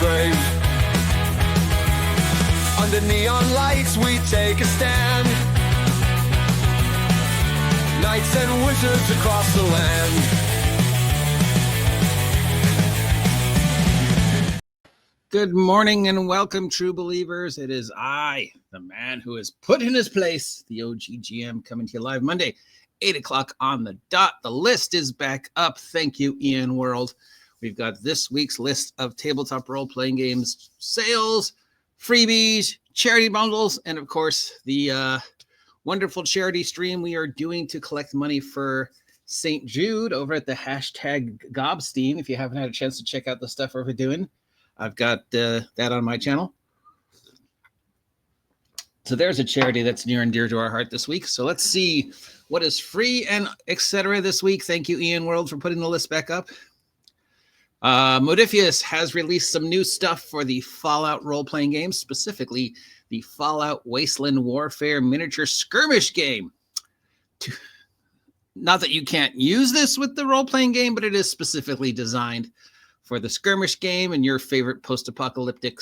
grave. Under neon lights we take a stand. Knights and wizards across the land. Good morning and welcome, true believers. It is I, the man who is put in his place, the OGGM, coming to you live Monday, 8 o'clock on the dot. The list is back up. Thank you, Ian World. We've got this week's list of tabletop role-playing games, sales, freebies, charity bundles, and of course, the wonderful charity stream we are doing to collect money for St. Jude over at the hashtag Gobstein. If you haven't had a chance to check out the stuff we're doing, I've got that on my channel. So there's a charity that's near and dear to our heart this week. So let's see what is free and etc. this week. Thank you, Ian World, for putting the list back up. Modifius has released some new stuff for the Fallout role-playing game, specifically the Fallout Wasteland Warfare miniature skirmish game. Not that you can't use this with the role-playing game, but it is specifically designed for the skirmish game and your favorite post-apocalyptic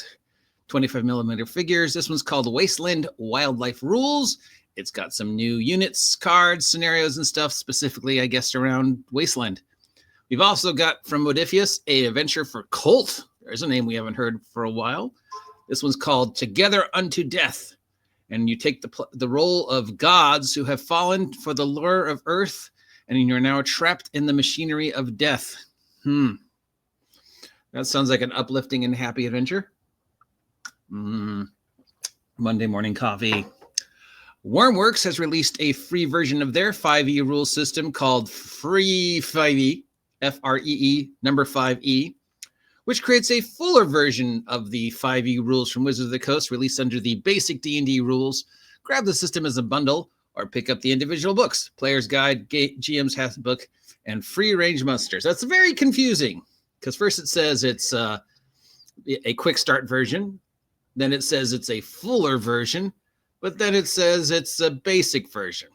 25mm figures. This one's called Wasteland Wildlife Rules. It's got some new units, cards, scenarios, and stuff, specifically, I guess, around Wasteland. We've also got from Modifius a adventure for Colt. There's a name we haven't heard for a while. This one's called Together Unto Death. And you take the role of gods who have fallen for the lure of Earth, and you're now trapped in the machinery of death. That sounds like an uplifting and happy adventure. Monday morning coffee. Wormworks has released a free version of their 5e rule system called Free 5e, F-R-E-E, number 5e, which creates a fuller version of the 5e rules from Wizards of the Coast, released under the basic D&D rules. Grab the system as a bundle or pick up the individual books, Player's Guide, GM's Handbook, and Free Range Monsters. That's very confusing. Because first it says it's a quick start version, then it says it's a fuller version, but then it says it's a basic version.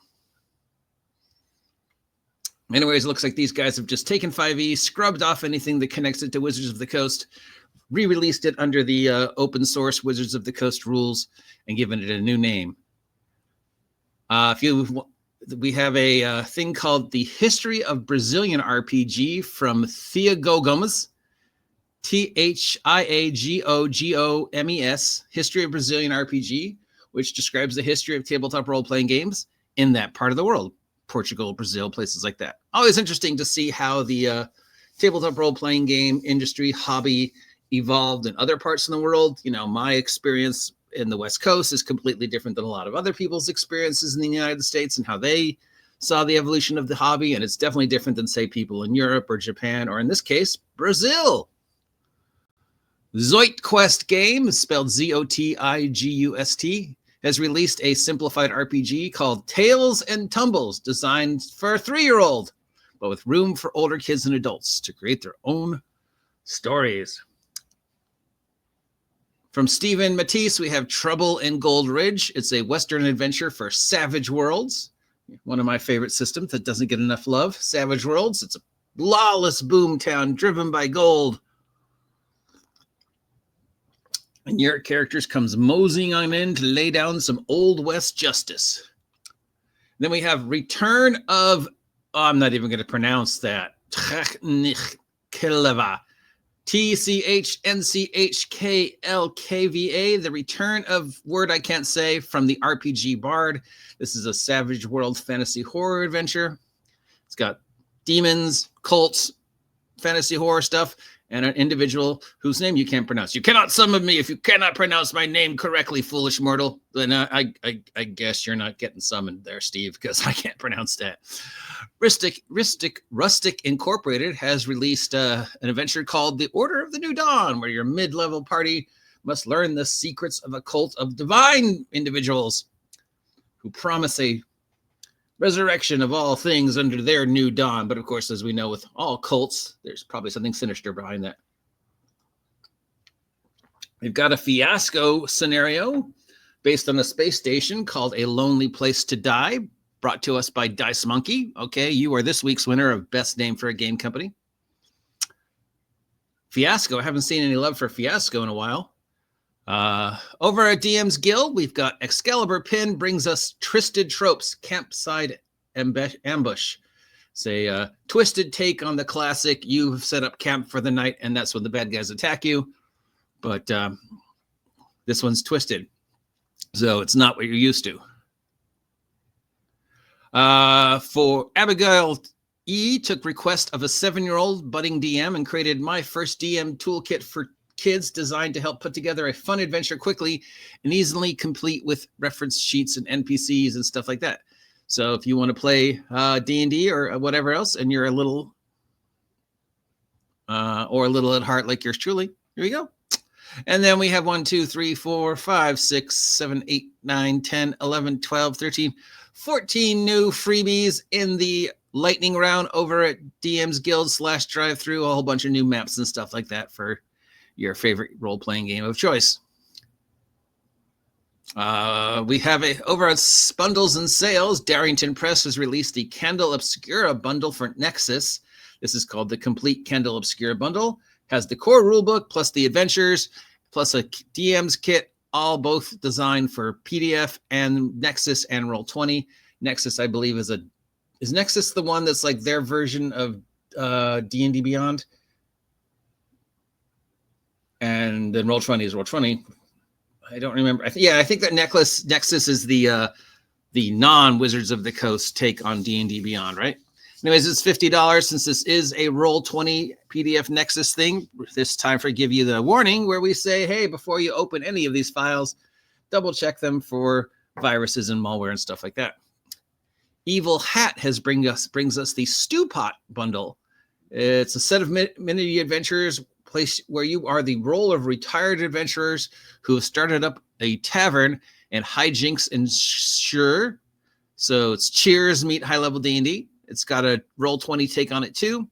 Anyways, it looks like these guys have just taken 5e, scrubbed off anything that connects it to Wizards of the Coast, re-released it under the open source Wizards of the Coast rules, and given it a new name. We have a thing called The History of Brazilian RPG from Thiago Gomes, Thiagogomes, History of Brazilian RPG, which describes the history of tabletop role-playing games in that part of the world. Portugal, Brazil, places like that. Always interesting to see how the tabletop role-playing game industry hobby evolved in other parts of the world. You know, my experience in the West Coast is completely different than a lot of other people's experiences in the United States and how they saw the evolution of the hobby. And it's definitely different than, say, people in Europe or Japan, or in this case, Brazil. Zoit Quest Game, spelled Z-O-T-I-G-U-S-T, has released a simplified RPG called Tales and Tumbles, designed for a 3-year-old, but with room for older kids and adults to create their own stories. From Stephen Matisse, we have Trouble in Gold Ridge. It's a Western adventure for Savage Worlds, one of my favorite systems that doesn't get enough love. Savage Worlds, it's a lawless boomtown driven by gold. And your characters comes moseying on in to lay down some Old West justice. Then we have Return of, I'm not even going to pronounce that. T-C-H-N-C-H-K-L-K-V-A, The Return of Word I Can't Say, from the RPG Bard. This is a Savage World fantasy horror adventure. It's got demons, cults, fantasy horror stuff, and an individual whose name you can't pronounce. You cannot summon me if you cannot pronounce my name correctly, foolish mortal. Then I guess you're not getting summoned there, Steve, because I can't pronounce that. Rustic Incorporated has released an adventure called The Order of the New Dawn, where your mid-level party must learn the secrets of a cult of divine individuals who promise a resurrection of all things under their new dawn. But of course, as we know with all cults, there's probably something sinister behind that. We've got a fiasco scenario based on a space station called A Lonely Place to Die, brought to us by Dice Monkey. Okay, you are this week's winner of Best Name for a Game Company. Fiasco. I haven't seen any love for Fiasco in a while. Over at DM's Guild, we've got Excalibur Pin brings us Twisted Tropes, Campside Ambush. It's a twisted take on the classic. You've set up camp for the night, and that's when the bad guys attack you. But this one's twisted, so it's not what you're used to. For Abigail E, took request of a 7-year-old budding DM and created my first DM toolkit for kids designed to help put together a fun adventure quickly and easily complete with reference sheets and NPCs and stuff like that. So if you want to play D&D or whatever else, and you're a little at heart like yours truly, here we go. And then we have 1, 2, 3, 4, 5, 6, 7, 8, 9, 10, 11, 12, 13, 14 new freebies in the lightning round over at DM's Guild / drive-through, a whole bunch of new maps and stuff like that for your favorite role-playing game of choice. We have over at Bundles and Sales, Darrington Press has released the Candle Obscura bundle for Nexus. This is called the Complete Candle Obscura bundle. Has the core rulebook plus the adventures plus a DM's kit, all both designed for PDF and Nexus and Roll20. Nexus, I believe, is Nexus the one that's like their version of D&D Beyond? And then Roll20 is Roll20. I don't remember. I think that Nexus is the non-Wizards of the Coast take on D&D Beyond, right? Anyways, it's $50 since this is a Roll20 PDF Nexus thing. This time for give you the warning where we say, hey, before you open any of these files, double check them for viruses and malware and stuff like that. Evil Hat brings us the Stew Pot bundle. It's a set of mini adventures place where you are the role of retired adventurers who have started up a tavern and hijinks ensure. So it's Cheers meet high level D&D. It's got a Roll20 take on it too.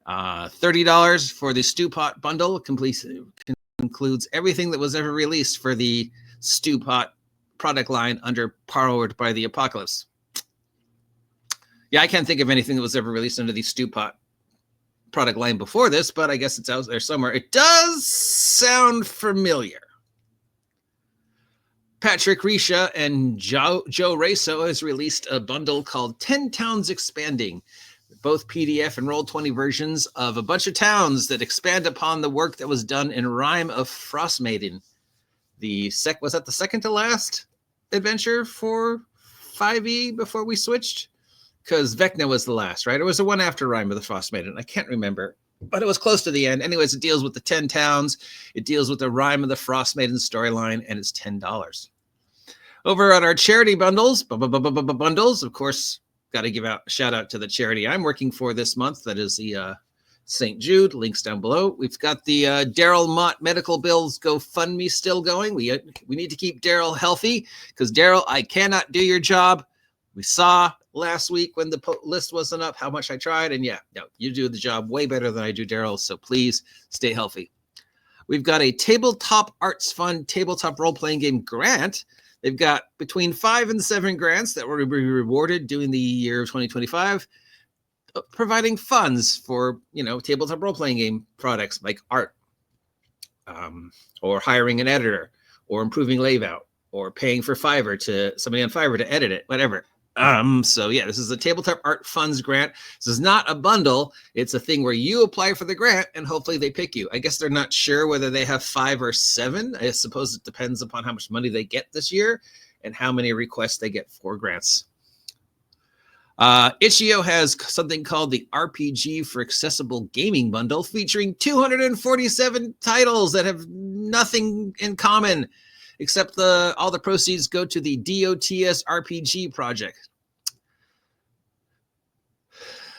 $30 for the Stew Pot bundle. Includes everything that was ever released for the Stew Pot product line under Powered by the Apocalypse. Yeah, I can't think of anything that was ever released under the Stew Pot product line before this, but I guess it's out there somewhere. It does sound familiar. Patrick Risha and Joe Reso has released a bundle called 10 Towns Expanding, both PDF and Roll20 versions of a bunch of towns that expand upon the work that was done in Rime of Frostmaiden. Was that the second to last adventure for 5e before we switched? Because Vecna was the last, right? It was the one after Rime of the Frostmaiden. I can't remember, but it was close to the end. Anyways, it deals with the 10 towns. It deals with the Rime of the Frostmaiden storyline, and it's $10. Over at our charity bundles, of course, got to give out a shout out to the charity I'm working for this month. That is the St. Jude. Links down below. We've got the Daryl Mott Medical Bills GoFundMe still going. We need to keep Daryl healthy because Daryl, I cannot do your job. We saw last week when the list wasn't up how much I tried, and you do the job way better than I do, Daryl. So please stay healthy. We've got a Tabletop Arts Fund tabletop role-playing game grant. They've got between 5 and 7 grants that will be rewarded during the year of 2025, providing funds for tabletop role-playing game products like art, or hiring an editor, or improving layout, or paying for somebody on Fiverr to edit it, whatever. This is a Tabletop Art Funds grant. This is not a bundle. It's a thing where you apply for the grant and hopefully they pick you. I guess they're not sure whether they have 5 or 7. I suppose it depends upon how much money they get this year and how many requests they get for grants. Itch.io has something called the RPG for Accessible Gaming Bundle featuring 247 titles that have nothing in common, except all the proceeds go to the DOTS RPG project.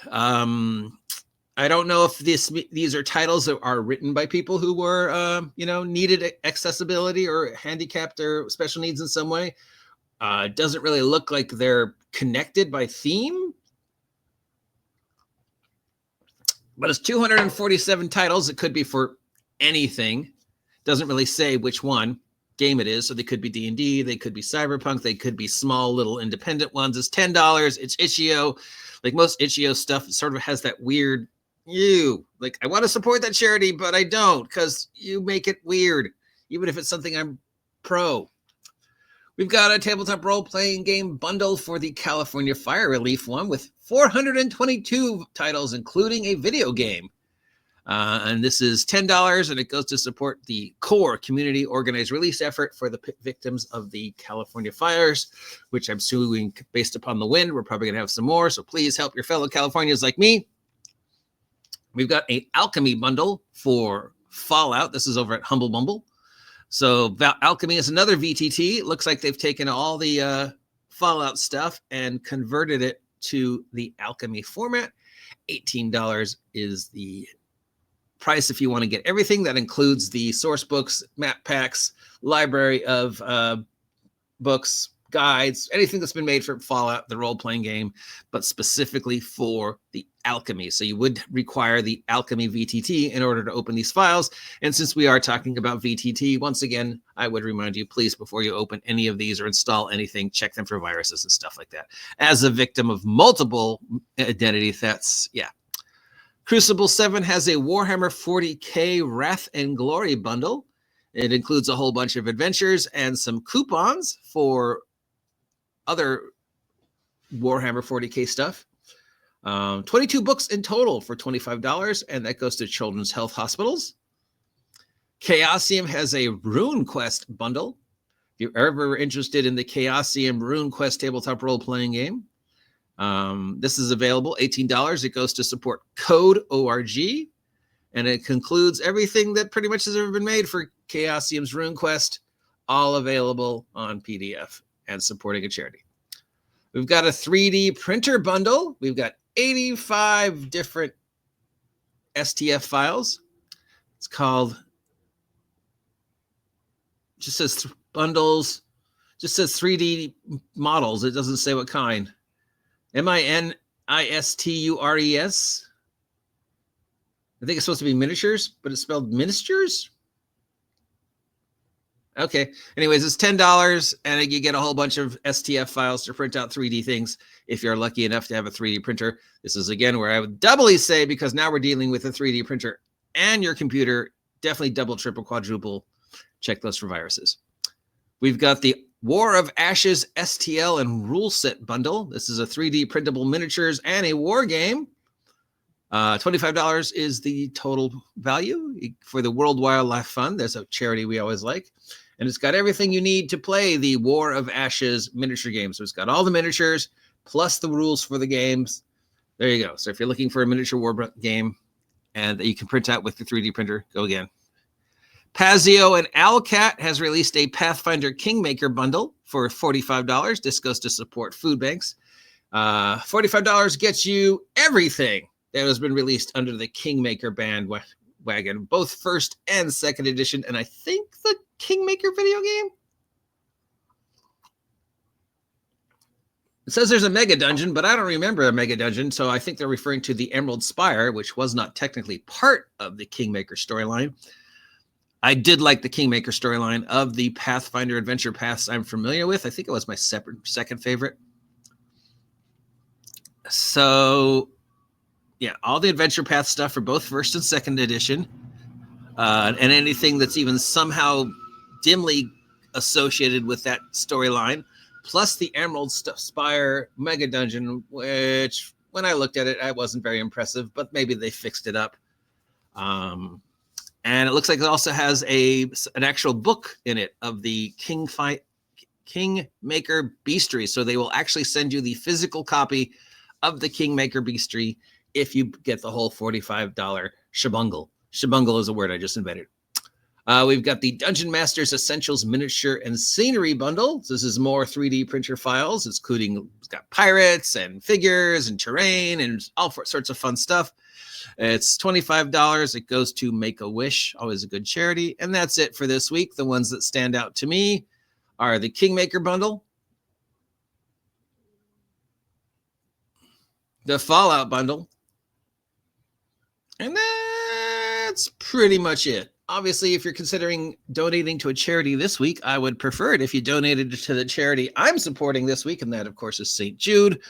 I don't know if these are titles that are written by people who were, needed accessibility or handicapped or special needs in some way. It doesn't really look like they're connected by theme. But it's 247 titles. It could be for anything. Doesn't really say which one game it is. So they could be D&D, they could be Cyberpunk, they could be small little independent ones. It's $10. It's Itch.io. Like most Itch.io stuff, it sort of has that weird You. Like, I want to support that charity, but I don't because you make it weird, even if it's something I'm pro. We've got a tabletop role-playing game bundle for the California Fire Relief one with 422 titles, including a video game. And this is $10, and it goes to support the core community organized release effort for the victims of the California fires, which I'm suing based upon the wind. We're probably going to have some more, so please help your fellow Californians like me. We've got an alchemy bundle for Fallout. This is over at Humble Bumble. So alchemy is another VTT. It looks like they've taken all the Fallout stuff and converted it to the alchemy format. $18 is the price if you want to get everything. That includes the source books, map packs, library of books, guides, anything that's been made for Fallout, the role-playing game, but specifically for the alchemy. So you would require the alchemy VTT in order to open these files. And since we are talking about VTT, once again, I would remind you, please, before you open any of these or install anything, check them for viruses and stuff like that. As a victim of multiple identity thefts, yeah. Crucible 7 has a Warhammer 40K Wrath and Glory bundle. It includes a whole bunch of adventures and some coupons for other Warhammer 40K stuff. 22 books in total for $25, and that goes to Children's Health Hospitals. Chaosium has a Rune Quest bundle. If you're ever interested in the Chaosium Rune Quest tabletop role-playing game, this is available, $18. It goes to support Code ORG, and it concludes everything that pretty much has ever been made for Chaosium's Rune Quest, all available on PDF and supporting a charity. We've got a 3D printer bundle. We've got 85 different STF files. It's called, just says bundles, just says 3D models. It doesn't say what kind. MINISTURES. I think it's supposed to be miniatures, but it's spelled ministers. Okay. Anyways, it's $10, and you get a whole bunch of STF files to print out 3D things if you're lucky enough to have a 3D printer. This is, again, where I would doubly say, because now we're dealing with a 3D printer and your computer, definitely double, triple, quadruple. Check those for viruses. We've got the War of Ashes STL and Rule Set bundle. This is a 3D printable miniatures and a war game. $25 is the total value for the World Wildlife Fund. There's a charity we always like. And it's got everything you need to play the War of Ashes miniature game. So it's got all the miniatures plus the rules for the games. There you go. So if you're looking for a miniature war game and that you can print out with the 3D printer, go again. Pazio and Owlcat has released a Pathfinder Kingmaker bundle for $45. This goes to support food banks. $45 gets you everything that has been released under the Kingmaker bandwagon, both first and second edition, and I think the Kingmaker video game. It says there's a mega dungeon, but I don't remember a mega dungeon, so I think they're referring to the Emerald Spire, which was not technically part of the Kingmaker storyline. I did like the Kingmaker storyline of the Pathfinder adventure paths I'm familiar with. I think it was my second favorite. So, yeah, all the adventure path stuff for both first and second edition, and anything that's even somehow dimly associated with that storyline, plus the Emerald Spire Mega Dungeon, which when I looked at it, I wasn't very impressive, but maybe they fixed it up. And it looks like it also has an actual book in it of the Kingmaker Bestiary. So they will actually send you the physical copy of the Kingmaker Bestiary if you get the whole $45 shabungle. Shabungle is a word I just invented. We've got the Dungeon Masters Essentials Miniature and Scenery Bundle. This is more 3D printer files. It's got pirates and figures and terrain and all sorts of fun stuff. It's $25. It goes to Make-A-Wish, always a good charity. And that's it for this week. The ones that stand out to me are the Kingmaker Bundle, the Fallout Bundle, and that's pretty much it. Obviously, if you're considering donating to a charity this week, I would prefer it if you donated to the charity I'm supporting this week, and that, of course, is St. Jude.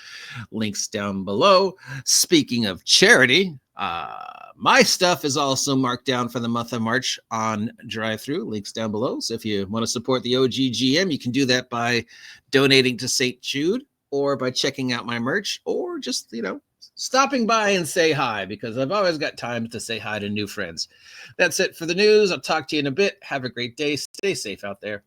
Links down below. Speaking of charity, My stuff is also marked down for the month of March on drive-through. Links down below. So if you want to support the OGGM, you can do that by donating to St. Jude, or by checking out my merch, or just, stopping by and say hi, because I've always got time to say hi to new friends. That's it for the news. I'll talk to you in a bit. Have a great day. Stay safe out there.